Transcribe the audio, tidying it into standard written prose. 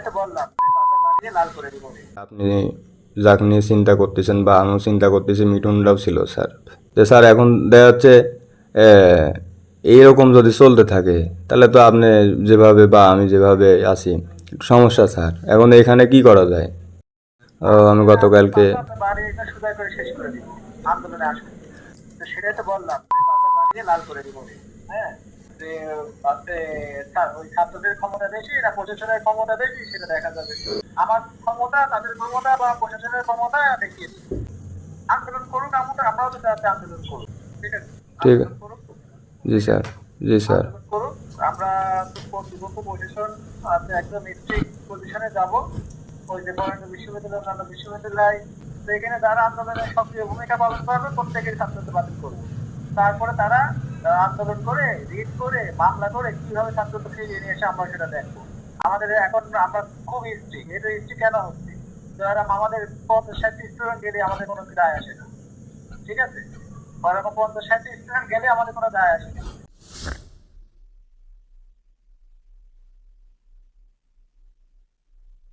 সেটাই তো বললাম যে পাতা বাড়িয়ে লাল করে দিব। আপনি যাকে নিয়ে চিন্তা করতেছেন বা আমিও চিন্তা করতেছি, মিঠুনরাও ছিল স্যার। যে স্যার এখন দেখা যাচ্ছে এ, এইরকম যদি চলতে থাকে তাহলে তো আপনি যেভাবে বা আমি যেভাবে আছি একটু সমস্যা স্যার। এখন এখানে কি করা যায়? আমি গতকালকে পাতা বাড়িয়ে এটা সুদাই করে শেষ করে দিব, আন্দোলনে আসুন। তো সেটাই তো বললাম যে পাতা বাড়িয়ে লাল করে দিব। হ্যাঁ, যে আছে ওই ছাত্রদের ক্ষমতা বেশি না প্রশাসনের ক্ষমতা বেশি সেটা দেখা যাবে। আমার ক্ষমতা, তাদের ক্ষমতা বা প্রশাসনের ক্ষমতা দেখিয়ে দিই। আন্দোলন করুন, আমরাও তো চাচ্ছি আন্দোলন করুন। ঠিক আছে, ঠিক আন্দোলন করুন, জি স্যার, জি স্যার। আন্দোলন করুন। আমরা কর্তৃপক্ষ প্রশাসন আছে একদম স্ট্রিক্ট পজিশনে যাব। ওই যে বরেন্দ্র বিশ্ববিদ্যালয়, অন্যান্য বিশ্ববিদ্যালয়, তো এখানে যারা আন্দোলনের সক্রিয় ভূমিকা পালন করবে প্রত্যেকের ছাত্রত্ব বাতিল করবে। তারপরে তারা আন্দোলন করে, রিট করে, মামলা করে কিভাবে ছাত্রত্ব ফিরিয়ে নিয়ে এসে আমরা সেটা দেখবো। আমাদের এখন আমরা খুব স্ট্রিক্ট। এটা স্ট্রিক্ট কেন হচ্ছে? যারা আমাদের 50-60 স্টুডেন্ট গেলে আমাদের কোনো দায় আসে না। ঠিক আছে, ওরকম 50-60 স্টুডেন্ট গেলে আমাদের কোনো দায় আসে না।